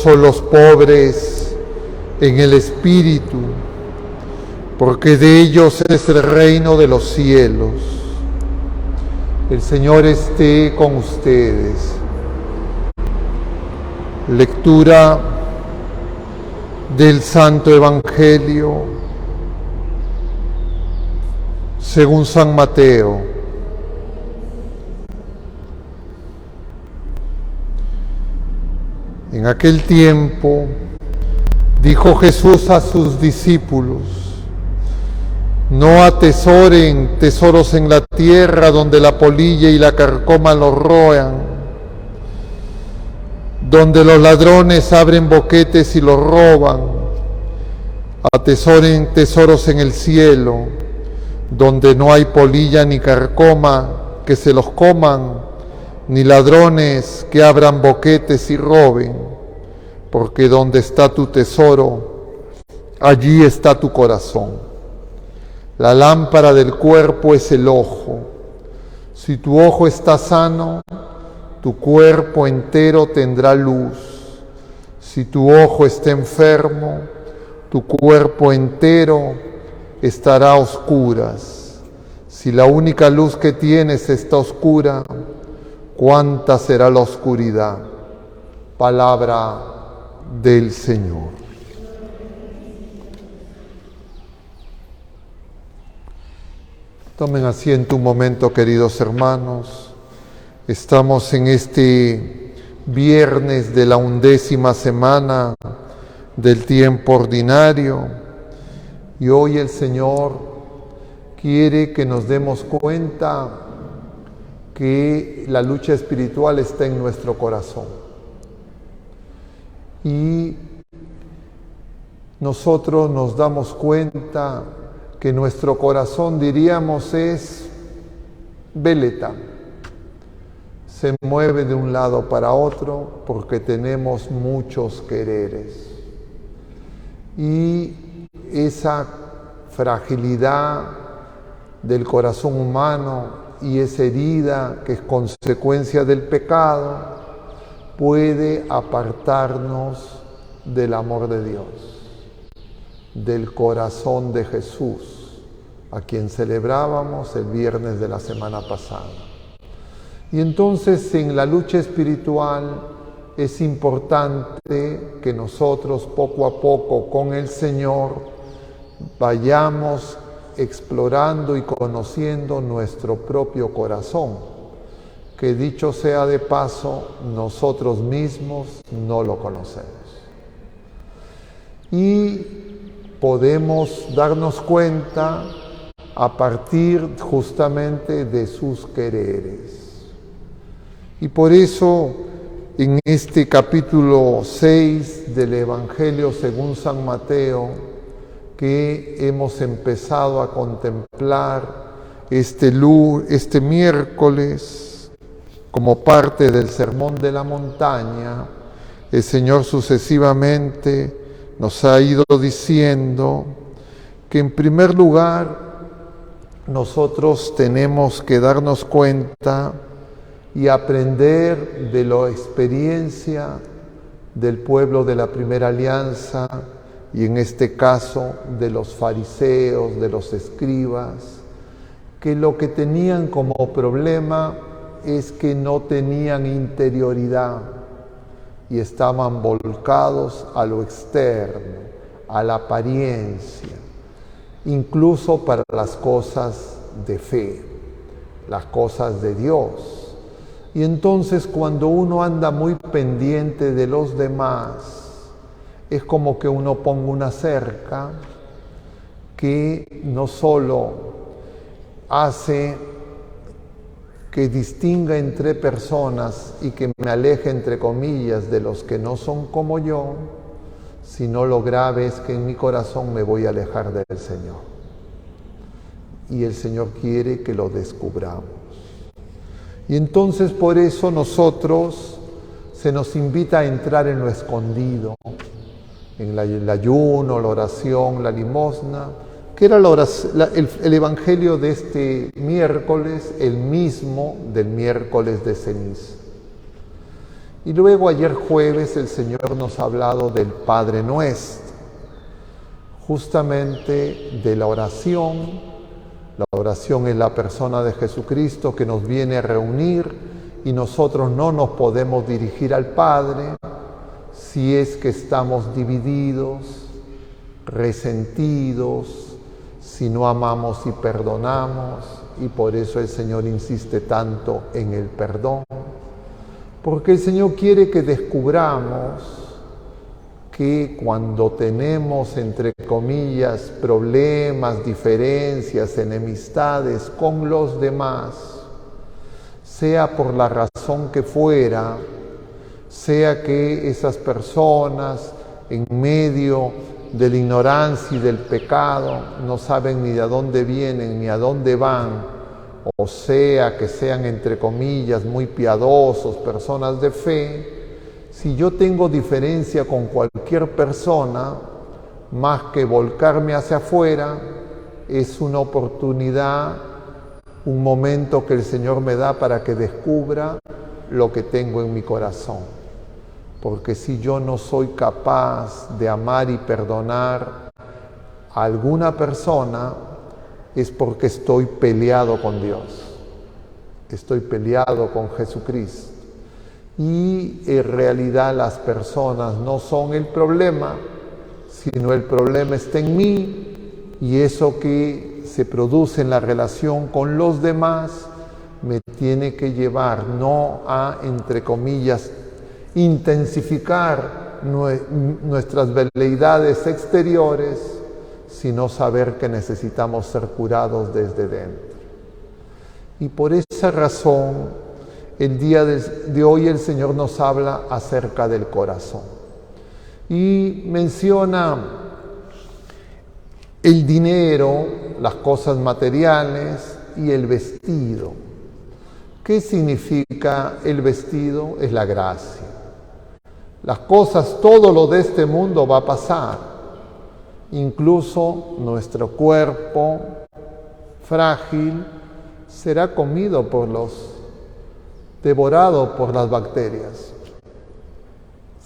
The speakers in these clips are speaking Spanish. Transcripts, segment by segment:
los pobres en el espíritu, porque de ellos es el reino de los cielos. El Señor esté con ustedes. Lectura del Santo Evangelio según San Mateo. En aquel tiempo dijo Jesús a sus discípulos: no atesoren tesoros en la tierra, donde la polilla y la carcoma los roan, donde los ladrones abren boquetes y los roban. Atesoren tesoros en el cielo, donde no hay polilla ni carcoma que se los coman, ni ladrones que abran boquetes y roben, porque donde está tu tesoro, allí está tu corazón. La lámpara del cuerpo es el ojo. Si tu ojo está sano, tu cuerpo entero tendrá luz. Si tu ojo está enfermo, tu cuerpo entero estará a oscuras. Si la única luz que tienes está oscura, ¿cuánta será la oscuridad? Palabra del Señor. Tomen asiento un momento, queridos hermanos. Estamos en este viernes de la 11ª semana del tiempo ordinario y hoy el Señor quiere que nos demos cuenta que la lucha espiritual está en nuestro corazón. Y nosotros nos damos cuenta que nuestro corazón, diríamos, es veleta. Se mueve de un lado para otro porque tenemos muchos quereres. Y esa fragilidad del corazón humano y esa herida que es consecuencia del pecado puede apartarnos del amor de Dios, del corazón de Jesús, a quien celebrábamos el viernes de la semana pasada. Y entonces en la lucha espiritual es importante que nosotros poco a poco con el Señor vayamos explorando y conociendo nuestro propio corazón, que dicho sea de paso, nosotros mismos no lo conocemos. Y podemos darnos cuenta a partir justamente de sus quereres. Y por eso en este capítulo 6 del Evangelio según San Mateo, que hemos empezado a contemplar este miércoles como parte del Sermón de la Montaña, el Señor sucesivamente nos ha ido diciendo que en primer lugar nosotros tenemos que darnos cuenta y aprender de la experiencia del pueblo de la primera alianza, y en este caso de los fariseos, de los escribas, que lo que tenían como problema es que no tenían interioridad y estaban volcados a lo externo, a la apariencia, incluso para las cosas de fe, las cosas de Dios. Y entonces cuando uno anda muy pendiente de los demás, es como que uno ponga una cerca que no solo hace que distinga entre personas y que me aleje, entre comillas, de los que no son como yo, sino lo grave es que en mi corazón me voy a alejar del Señor. Y el Señor quiere que lo descubramos. Y entonces por eso nosotros se nos invita a entrar en lo escondido, en el ayuno, la oración, la limosna, que era el evangelio de este miércoles, el mismo del miércoles de ceniza. Y luego ayer jueves el Señor nos ha hablado del Padre Nuestro, justamente de la oración. La oración es la persona de Jesucristo que nos viene a reunir y nosotros no nos podemos dirigir al Padre si es que estamos divididos, resentidos, si no amamos y perdonamos, y por eso el Señor insiste tanto en el perdón. Porque el Señor quiere que descubramos que cuando tenemos, entre comillas, problemas, diferencias, enemistades con los demás, sea por la razón que fuera, sea que esas personas en medio de la ignorancia y del pecado no saben ni de dónde vienen ni a dónde van, o sea que sean, entre comillas, muy piadosos, personas de fe, si yo tengo diferencia con cualquier persona, más que volcarme hacia afuera, es una oportunidad, un momento que el Señor me da para que descubra lo que tengo en mi corazón. Porque si yo no soy capaz de amar y perdonar a alguna persona, es porque estoy peleado con Dios, estoy peleado con Jesucristo. Y en realidad las personas no son el problema, sino el problema está en mí, y eso que se produce en la relación con los demás me tiene que llevar no a, entre comillas, intensificar nuestras veleidades exteriores, sino saber que necesitamos ser curados desde dentro. Y por esa razón, el día de hoy el Señor nos habla acerca del corazón. Y menciona el dinero, las cosas materiales y el vestido. ¿Qué significa el vestido? Es la gracia. Las cosas, todo lo de este mundo va a pasar. Incluso nuestro cuerpo frágil será comido devorado por las bacterias.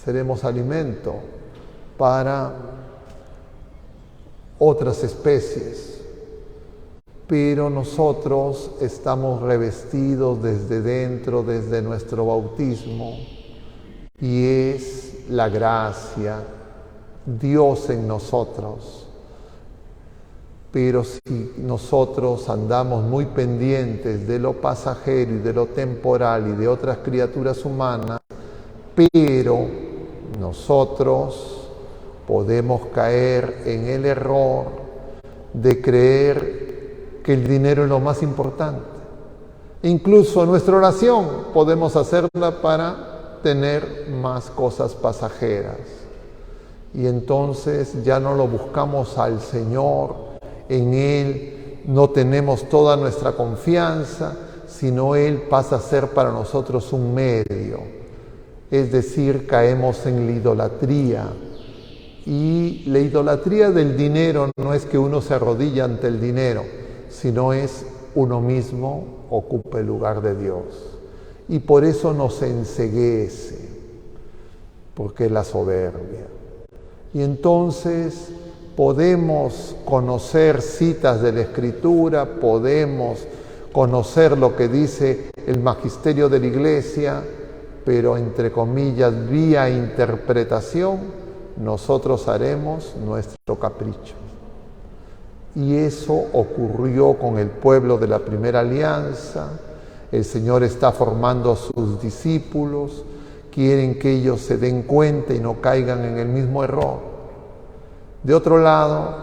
Seremos alimento para otras especies. Pero nosotros estamos revestidos desde dentro, desde nuestro bautismo, y es la gracia, Dios en nosotros. Pero si nosotros andamos muy pendientes de lo pasajero y de lo temporal y de otras criaturas humanas, pero nosotros podemos caer en el error de creer que el dinero es lo más importante. Incluso nuestra oración podemos hacerla para tener más cosas pasajeras. Y entonces ya no lo buscamos al Señor, en Él no tenemos toda nuestra confianza, sino Él pasa a ser para nosotros un medio. Es decir, caemos en la idolatría. Y la idolatría del dinero no es que uno se arrodilla ante el dinero, sino es uno mismo ocupa el lugar de Dios. Y por eso nos enceguece, porque es la soberbia. Y entonces podemos conocer citas de la Escritura, podemos conocer lo que dice el magisterio de la Iglesia, pero entre comillas, vía interpretación, nosotros haremos nuestro capricho. Y eso ocurrió con el pueblo de la primera alianza. El Señor está formando a sus discípulos, quieren que ellos se den cuenta y no caigan en el mismo error. De otro lado,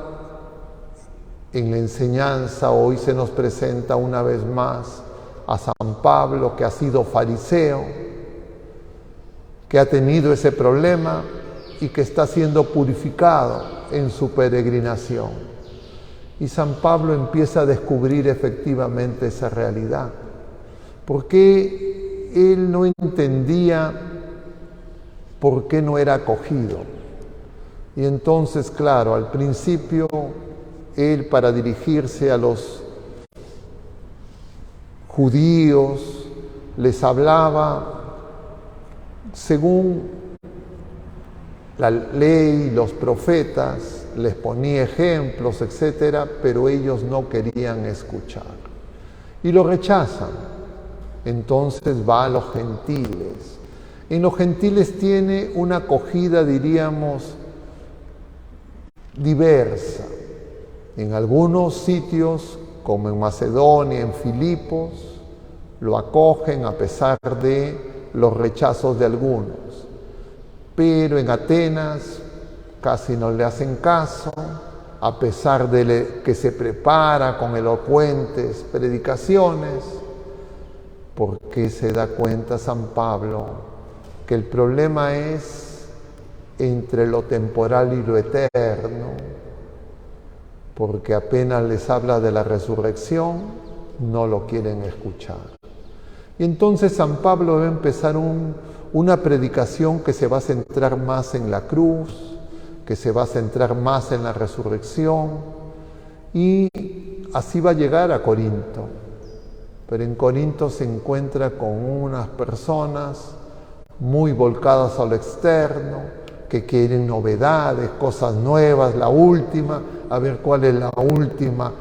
en la enseñanza hoy se nos presenta una vez más a San Pablo, que ha sido fariseo, que ha tenido ese problema y que está siendo purificado en su peregrinación. Y San Pablo empieza a descubrir efectivamente esa realidad, porque él no entendía por qué no era acogido. Y entonces, claro, al principio, él, para dirigirse a los judíos, les hablaba según la ley, los profetas, les ponía ejemplos, etcétera, pero ellos no querían escuchar y lo rechazan. Entonces va a los gentiles. En los gentiles tiene una acogida, diríamos, diversa. En algunos sitios, como en Macedonia, en Filipos, lo acogen a pesar de los rechazos de algunos. Pero en Atenas casi no le hacen caso, a pesar de que se prepara con elocuentes predicaciones, porque se da cuenta San Pablo que el problema es entre lo temporal y lo eterno, porque apenas les habla de la resurrección, no lo quieren escuchar. Y entonces San Pablo va a empezar una predicación que se va a centrar más en la cruz, que se va a centrar más en la resurrección, y así va a llegar a Corinto. Pero en Corinto se encuentra con unas personas muy volcadas a lo externo, que quieren novedades, cosas nuevas, la última, a ver cuál es la última,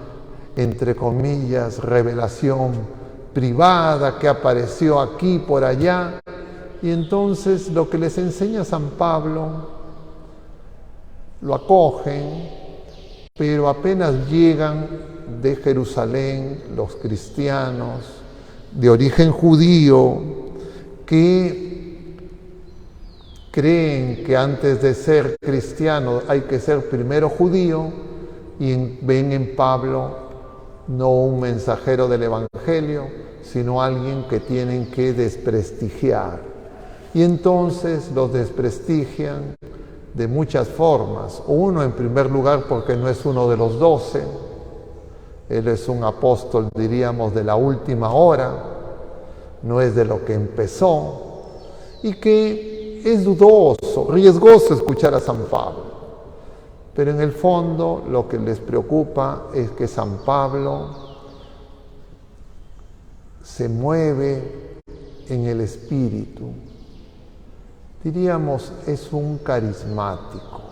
entre comillas, revelación privada que apareció aquí, por allá. Y entonces lo que les enseña San Pablo, lo acogen, pero apenas llegan de Jerusalén los cristianos de origen judío que creen que antes de ser cristiano hay que ser primero judío y ven en Pablo no un mensajero del Evangelio, sino alguien que tienen que desprestigiar. Y entonces los desprestigian de muchas formas. Uno, en primer lugar, porque no es uno de los 12. Él es un apóstol, diríamos, de la última hora, no es de lo que empezó, y que es dudoso, riesgoso escuchar a San Pablo. Pero en el fondo lo que les preocupa es que San Pablo se mueve en el espíritu. Diríamos, es un carismático.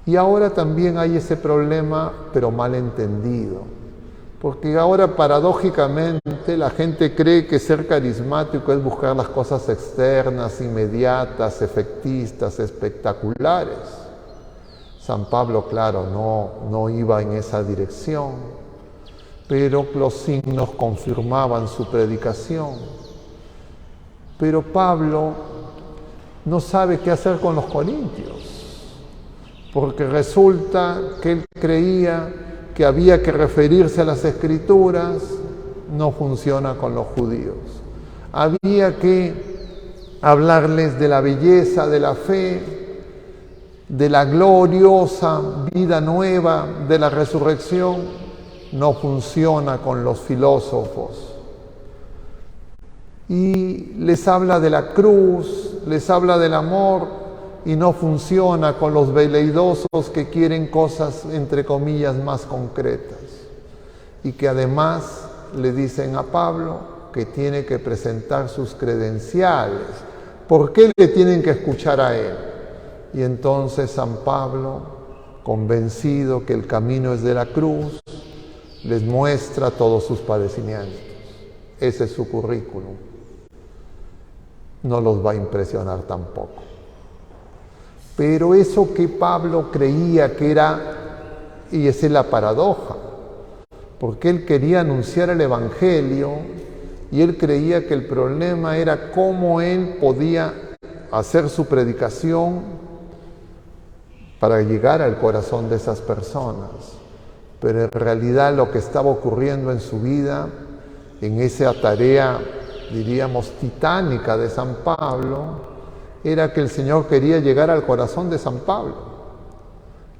Y ahora también hay ese problema, pero mal entendido. Porque ahora paradójicamente la gente cree que ser carismático es buscar las cosas externas, inmediatas, efectistas, espectaculares. San Pablo, claro, no iba en esa dirección, pero los signos confirmaban su predicación. Pero Pablo no sabe qué hacer con los corintios, porque resulta que él creía que había que referirse a las Escrituras, no funciona con los judíos. Había que hablarles de la belleza de la fe, de la gloriosa vida nueva de la resurrección, no funciona con los filósofos. Y les habla de la cruz, les habla del amor, y no funciona con los veleidosos que quieren cosas, entre comillas, más concretas. Y que además le dicen a Pablo que tiene que presentar sus credenciales. ¿Por qué le tienen que escuchar a él? Y entonces San Pablo, convencido que el camino es de la cruz, les muestra todos sus padecimientos. Ese es su currículum. No los va a impresionar tampoco. Pero eso que Pablo creía que era, y esa es la paradoja, porque él quería anunciar el Evangelio y él creía que el problema era cómo él podía hacer su predicación para llegar al corazón de esas personas. Pero en realidad lo que estaba ocurriendo en su vida, en esa tarea, diríamos, titánica de San Pablo, era que el Señor quería llegar al corazón de San Pablo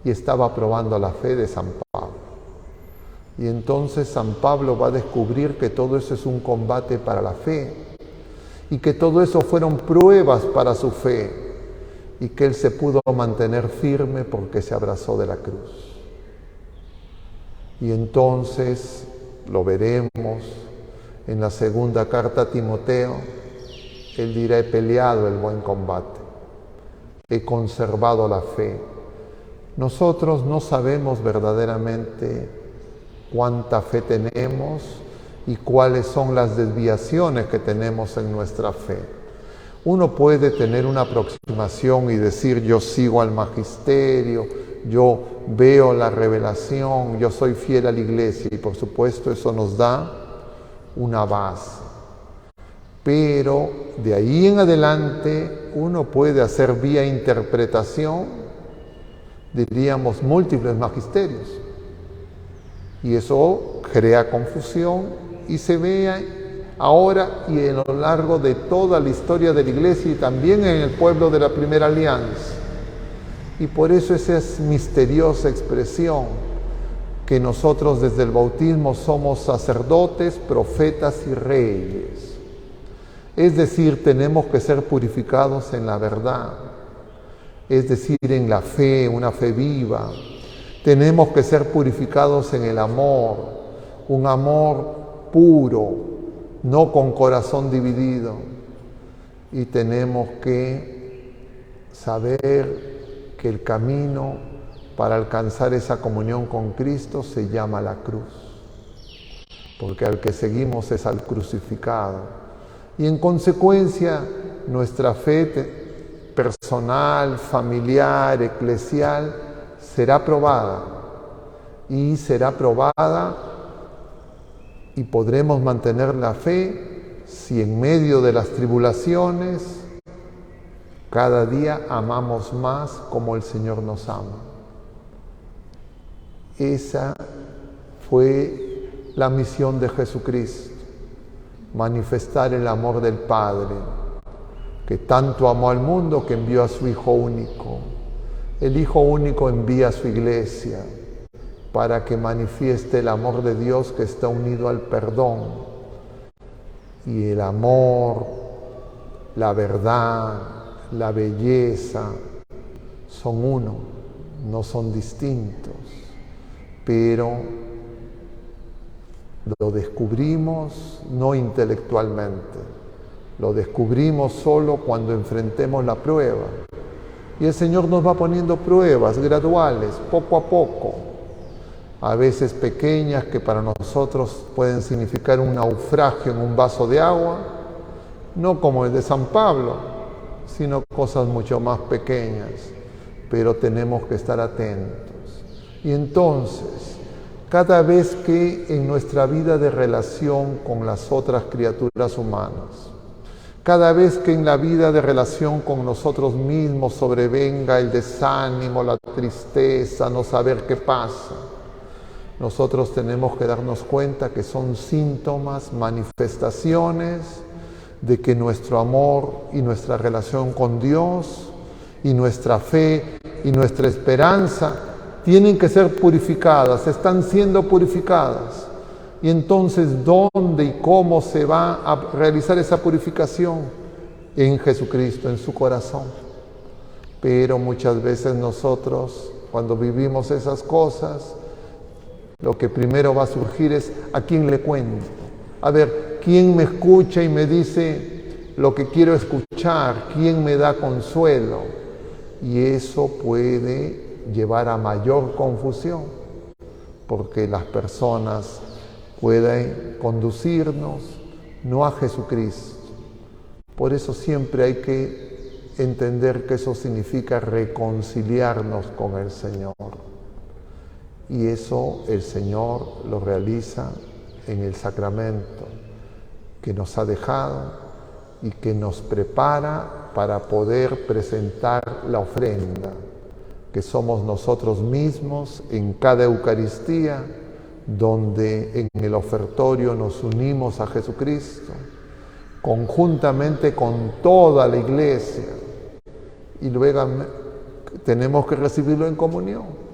y estaba probando la fe de San Pablo. Y entonces San Pablo va a descubrir que todo eso es un combate para la fe y que todo eso fueron pruebas para su fe y que él se pudo mantener firme porque se abrazó de la cruz. Y entonces lo veremos en la segunda carta a Timoteo. Él dirá: he peleado el buen combate, he conservado la fe. Nosotros no sabemos verdaderamente cuánta fe tenemos y cuáles son las desviaciones que tenemos en nuestra fe. Uno puede tener una aproximación y decir: yo sigo al magisterio, yo veo la revelación, yo soy fiel a la iglesia, y por supuesto eso nos da una base. Pero de ahí en adelante uno puede hacer vía interpretación, diríamos, múltiples magisterios. Y eso crea confusión y se ve ahora y a lo largo de toda la historia de la iglesia y también en el pueblo de la Primera Alianza. Y por eso esa es misteriosa expresión, que nosotros desde el bautismo somos sacerdotes, profetas y reyes. Es decir, tenemos que ser purificados en la verdad, es decir, en la fe, una fe viva. Tenemos que ser purificados en el amor, un amor puro, no con corazón dividido. Y tenemos que saber que el camino para alcanzar esa comunión con Cristo se llama la cruz, porque al que seguimos es al crucificado. Y en consecuencia, nuestra fe personal, familiar, eclesial, será probada. Y será probada y podremos mantener la fe si en medio de las tribulaciones cada día amamos más como el Señor nos ama. Esa fue la misión de Jesucristo: manifestar el amor del Padre, que tanto amó al mundo que envió a su Hijo único. El Hijo único envía a su iglesia para que manifieste el amor de Dios que está unido al perdón. Y el amor, la verdad, la belleza son uno, no son distintos, pero lo descubrimos no intelectualmente, lo descubrimos solo cuando enfrentemos la prueba. Y el Señor nos va poniendo pruebas graduales, poco a poco, a veces pequeñas que para nosotros pueden significar un naufragio en un vaso de agua, no como el de San Pablo, sino cosas mucho más pequeñas, pero tenemos que estar atentos. Y entonces, cada vez que en nuestra vida de relación con las otras criaturas humanas, cada vez que en la vida de relación con nosotros mismos sobrevenga el desánimo, la tristeza, no saber qué pasa, nosotros tenemos que darnos cuenta que son síntomas, manifestaciones de que nuestro amor y nuestra relación con Dios y nuestra fe y nuestra esperanza tienen que ser purificadas, están siendo purificadas. Y entonces, ¿dónde y cómo se va a realizar esa purificación? En Jesucristo, en su corazón. Pero muchas veces nosotros, cuando vivimos esas cosas, lo que primero va a surgir es: ¿a quién le cuento? A ver, ¿quién me escucha y me dice lo que quiero escuchar? ¿Quién me da consuelo? Y eso puede llevar a mayor confusión, porque las personas pueden conducirnos no a Jesucristo. Por eso siempre hay que entender que eso significa reconciliarnos con el Señor. Y eso el Señor lo realiza en el sacramento que nos ha dejado y que nos prepara para poder presentar la ofrenda, que somos nosotros mismos en cada Eucaristía, donde en el ofertorio nos unimos a Jesucristo, conjuntamente con toda la iglesia, y luego tenemos que recibirlo en comunión.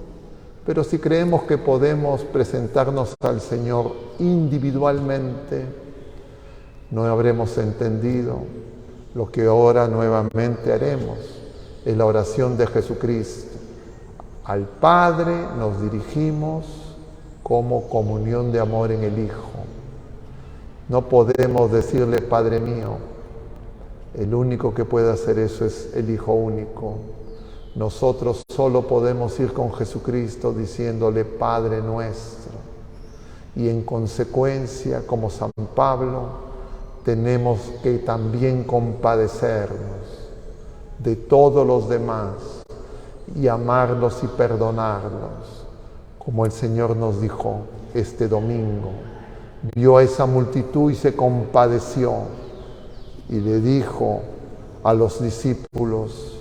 Pero si creemos que podemos presentarnos al Señor individualmente, no habremos entendido lo que ahora nuevamente haremos, es la oración de Jesucristo. Al Padre nos dirigimos como comunión de amor en el Hijo. No podemos decirle: Padre mío, El único que puede hacer eso es el Hijo único. Nosotros solo podemos ir con Jesucristo diciéndole Padre nuestro. Y en consecuencia, como San Pablo, tenemos que también compadecernos de todos los demás y amarlos y perdonarlos, como el Señor nos dijo este domingo. Vio a esa multitud y se compadeció y le dijo a los discípulos: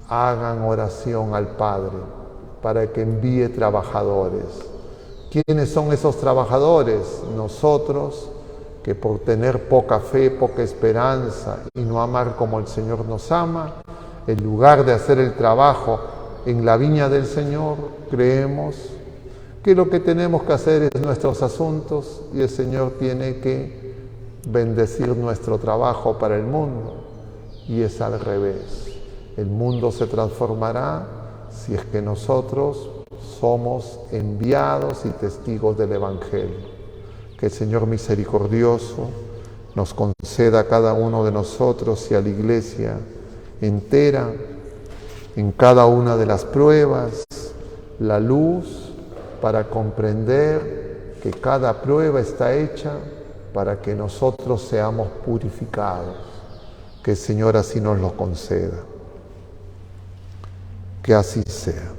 hagan oración al Padre para que envíe trabajadores. ¿Quiénes son esos trabajadores? Nosotros, que por tener poca fe, poca esperanza y no amar como el Señor nos ama, en lugar de hacer el trabajo en la viña del Señor, creemos que lo que tenemos que hacer es nuestros asuntos y el Señor tiene que bendecir nuestro trabajo para el mundo. Y es al revés. El mundo se transformará si es que nosotros somos enviados y testigos del Evangelio. Que el Señor misericordioso nos conceda a cada uno de nosotros y a la Iglesia entera, en cada una de las pruebas, la luz para comprender que cada prueba está hecha para que nosotros seamos purificados. Que el Señor así nos lo conceda. Que así sea.